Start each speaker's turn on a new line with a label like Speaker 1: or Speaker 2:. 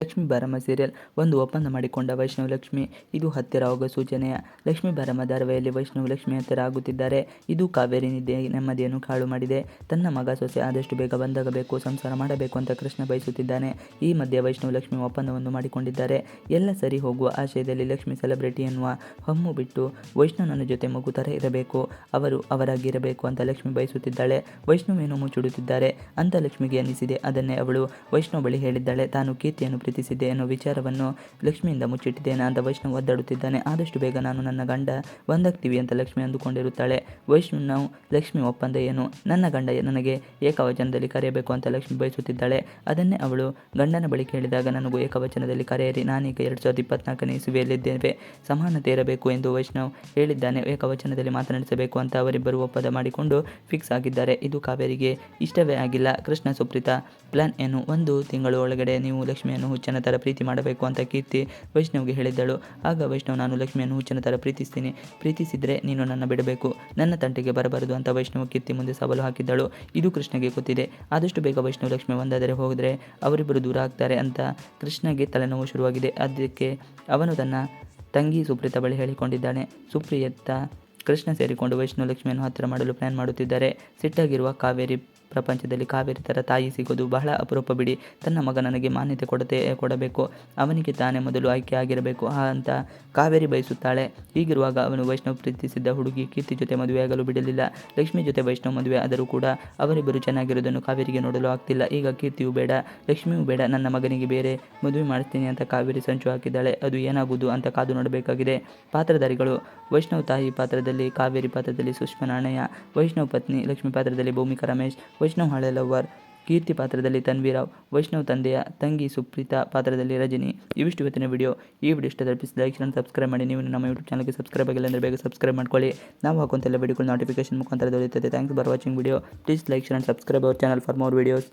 Speaker 1: ಲಕ್ಷ್ಮೀ ಬಾರಮ್ಮ ಸೀರಿಯಲ್ ಒಂದು ಒಪ್ಪಂದ ಮಾಡಿಕೊಂಡ ವೈಷ್ಣವ್ ಲಕ್ಷ್ಮಿ. ಇದು ಹತ್ತಿರ ಹೋಗೋ ಸೂಚನೆಯ. ಲಕ್ಷ್ಮೀ ಬಾರಮ್ಮ ಧಾರಾವಾಹಿಯಲ್ಲಿ ವೈಷ್ಣವ್ ಲಕ್ಷ್ಮಿ ಹತ್ತಿರ ಆಗುತ್ತಿದ್ದಾರೆ. ಇದು ಕಾವೇರಿ ನಿದ್ದೆ ನೆಮ್ಮದಿಯನ್ನು ಹಾಳು ಮಾಡಿದೆ. ತನ್ನ ಮಗ ಸೊಸೆ ಆದಷ್ಟು ಬೇಗ ಬಂದಾಗಬೇಕು, ಸಂಸಾರ ಮಾಡಬೇಕು ಅಂತ ಕೃಷ್ಣ ಬಯಸುತ್ತಿದ್ದಾನೆ. ಈ ಮಧ್ಯೆ ವೈಷ್ಣವ್ ಲಕ್ಷ್ಮಿ ಒಪ್ಪಂದವನ್ನು ಮಾಡಿಕೊಂಡಿದ್ದಾರೆ. ಎಲ್ಲ ಸರಿ ಹೋಗುವ ಆಶಯದಲ್ಲಿ ಲಕ್ಷ್ಮಿ ಸೆಲೆಬ್ರಿಟಿ ಎನ್ನುವ ಹಮ್ಮು ಬಿಟ್ಟು ವೈಷ್ಣವ್ ನನ್ನ ಜೊತೆ ಮಗು ಥರ ಇರಬೇಕು, ಅವರು ಅವರಾಗಿರಬೇಕು ಅಂತ ಲಕ್ಷ್ಮಿ ಬಯಸುತ್ತಿದ್ದಾಳೆ. ವೈಷ್ಣವ್ ಏನೋ ಮುಚ್ಚುಡುತ್ತಿದ್ದಾರೆ ಅಂತ ಲಕ್ಷ್ಮಿಗೆ ಅನ್ನಿಸಿದೆ. ಅದನ್ನೇ ಅವಳು ವೈಷ್ಣವ್ ಬಳಿ ಹೇಳಿದ್ದಾಳೆ. ತಾನು ಕೀರ್ತಿಯನ್ನು ಪ್ರೀತಿಸಿದ್ದೆ ಅನ್ನೋ ವಿಚಾರವನ್ನು ಲಕ್ಷ್ಮಿಯಿಂದ ಮುಚ್ಚಿಟ್ಟಿದ್ದೇನೆ ಅಂತ ವೈಷ್ಣವ್ ಒದ್ದಾಡುತ್ತಿದ್ದಾನೆ. ಆದಷ್ಟು ಬೇಗ ನಾನು ನನ್ನ ಗಂಡ ಒಂದಾಗ್ತೀವಿ ಅಂತ ಲಕ್ಷ್ಮಿ ಅಂದುಕೊಂಡಿರುತ್ತಾಳೆ. ವೈಷ್ಣವ್ ಲಕ್ಷ್ಮಿ ಒಪ್ಪಂದ ಏನು? ನನ್ನ ಗಂಡ ನನಗೆ ಏಕವಚನದಲ್ಲಿ ಕರೆಯಬೇಕು ಅಂತ ಲಕ್ಷ್ಮಿ ಬಯಸುತ್ತಿದ್ದಾಳೆ. ಅದನ್ನೇ ಅವಳು ಗಂಡನ ಬಳಿ ಕೇಳಿದಾಗ ನನಗೂ ಏಕವಚನದಲ್ಲಿ ಕರೆಯಿರಿ, ನಾನೀಗ 2024ನೇ ಇಸುವಿಯಲ್ಲಿದ್ದೇವೆ, ಸಮಾನತೆ ಇರಬೇಕು ಎಂದು ವೈಷ್ಣವ್ ಹೇಳಿದ್ದಾನೆ. ಏಕವಚನದಲ್ಲಿ ಮಾತನಾಡಿಸಬೇಕು ಅಂತ ಅವರಿಬ್ಬರು ಒಪ್ಪಂದ ಮಾಡಿಕೊಂಡು ಫಿಕ್ಸ್ ಆಗಿದ್ದಾರೆ. ಇದು ಕಾವೇರಿಗೆ ಇಷ್ಟವೇ ಆಗಿಲ್ಲ. ಕೃಷ್ಣ ಸುಪ್ರೀತಾ ಪ್ಲಾನ್ ಏನು? 1 ತಿಂಗಳ ಒಳಗಡೆ ನೀವು ಲಕ್ಷ್ಮಿಯನ್ನು ಹುಚ್ಚನ ಥರ ಪ್ರೀತಿ ಮಾಡಬೇಕು ಅಂತ ಕೀರ್ತಿ ವೈಷ್ಣವ್ಗೆ ಹೇಳಿದ್ದಳು. ಆಗ ವೈಷ್ಣವ್ ನಾನು ಲಕ್ಷ್ಮಿಯನ್ನು ಹುಚ್ಚನ ಥರ ಪ್ರೀತಿಸ್ತೀನಿ, ಪ್ರೀತಿಸಿದ್ರೆ ನೀನು ನನ್ನ ಬಿಡಬೇಕು, ನನ್ನ ತಂಟೆಗೆ ಬರಬಾರದು ಅಂತ ವೈಷ್ಣವ್ ಕೀರ್ತಿ ಮುಂದೆ ಸವಾಲು ಹಾಕಿದ್ದಳು. ಇದು ಕೃಷ್ಣಗೆ ಗೊತ್ತಿದೆ. ಆದಷ್ಟು ಬೇಗ ವೈಷ್ಣವ್ ಲಕ್ಷ್ಮಿ ಒಂದಾದರೆ ಹೋದರೆ ಅವರಿಬ್ಬರು ದೂರ ಆಗ್ತಾರೆ ಅಂತ ಕೃಷ್ಣಗೆ ತಲೆನೋವು ಶುರುವಾಗಿದೆ. ಅದಕ್ಕೆ ಅವನು ತನ್ನ ತಂಗಿ ಸುಪ್ರೀತಾ ಬಳಿ ಹೇಳಿಕೊಂಡಿದ್ದಾನೆ. ಸುಪ್ರೀತಾ ಕೃಷ್ಣ ಸೇರಿಕೊಂಡು ವೈಷ್ಣವ್ ಲಕ್ಷ್ಮಿಯನ್ನು ಹತ್ತಿರ ಮಾಡಲು ಪ್ಲಾನ್ ಮಾಡುತ್ತಿದ್ದಾರೆ. ಸಿಟ್ಟಾಗಿರುವ ಕಾವೇರಿ ಪ್ರಪಂಚದಲ್ಲಿ ಕಾವೇರಿ ಥರ ತಾಯಿ ಸಿಗೋದು ಬಹಳ ಅಪರೂಪ ಬಿಡಿ. ತನ್ನ ಮಗ ನನಗೆ ಮಾನ್ಯತೆ ಕೊಡಬೇಕು, ಅವನಿಗೆ ತಾನೇ ಮೊದಲು ಆಯ್ಕೆ ಆಗಿರಬೇಕು ಅಂತ ಕಾವೇರಿ ಬಯಸುತ್ತಾಳೆ. ಹೀಗಿರುವಾಗ ಅವನು ವೈಷ್ಣವ್ ಪ್ರೀತಿಸಿದ್ದ ಹುಡುಗಿ ಕೀರ್ತಿ ಜೊತೆ ಮದುವೆಯಾಗಲು ಬಿಡಲಿಲ್ಲ. ಲಕ್ಷ್ಮಿ ಜೊತೆ ವೈಷ್ಣವ್ ಮದುವೆ ಆದರೂ ಕೂಡ ಅವರಿಬ್ಬರು ಚೆನ್ನಾಗಿರೋದನ್ನು ಕಾವೇರಿಗೆ ನೋಡಲು ಆಗ್ತಿಲ್ಲ. ಈಗ ಕೀರ್ತಿಯೂ ಬೇಡ, ಲಕ್ಷ್ಮಿಯೂ ಬೇಡ, ನನ್ನ ಮಗನಿಗೆ ಬೇರೆ ಮದುವೆ ಮಾಡ್ತೀನಿ ಅಂತ ಕಾವೇರಿ ಸಂಚು ಹಾಕಿದ್ದಾಳೆ. ಅದು ಏನಾಗುವುದು ಅಂತ ಕಾದು ನೋಡಬೇಕಾಗಿದೆ. ಪಾತ್ರಧಾರಿಗಳು: ವೈಷ್ಣವ್ ತಾಯಿ ಪಾತ್ರದಲ್ಲಿ ಕಾವೇರಿ, ಪಾತ್ರದಲ್ಲಿ ಸುಷ್ಮಾ ನಾಣಯ್ಯ, ವೈಷ್ಣವ್ ಪತ್ನಿ ಲಕ್ಷ್ಮಿ ಪಾತ್ರದಲ್ಲಿ ಭೂಮಿಕಾ ರಮೇಶ್, ವೈಷ್ಣವ್ ಹಳೆ ಲವರ್ ಕೀರ್ತಿ ಪಾತ್ರದಲ್ಲಿ ತನ್ವಿರಾವ್, ವೈಷ್ಣವ್ ತಂದೆಯ ತಂಗಿ ಸುಪ್ರೀತಾ ಪಾತ್ರದಲ್ಲಿ ರಜನಿ. ಇವಿಷ್ಟು ಇವತ್ತಿನ ವಿಡಿಯೋ. ಈ ವಿಡಿಯೋ ಇಷ್ಟ ಪ್ಲೀಸ್ ಲೈಕ್ and ಸಬ್ಸ್ಕ್ರೈಬ್ ಮಾಡಿ. ನೀವು ನಮ್ಮ ಯೂಟ್ಯೂಬ್ ಚಾನಲ್ಗೆ ಸಬ್ಸ್ಕ್ರೈಬ್ ಆಗಿಲ್ಲ ಅಂದರೆ ಬೇಗ ಸಬ್ಸ್ಕ್ರೈಬ್ ಮಾಡ್ಕೊಳ್ಳಿ. ನಾವು ಹಾಕುವಂತೆಲ್ಲ ವಿಡಿಯೋಗಳು ನೋಟಿಫಿಕೇಶನ್ ಮುಖಾಂತರ ದೊರೆಯುತ್ತದೆ. Thanks for watching video. Please like and subscribe our channel for more videos.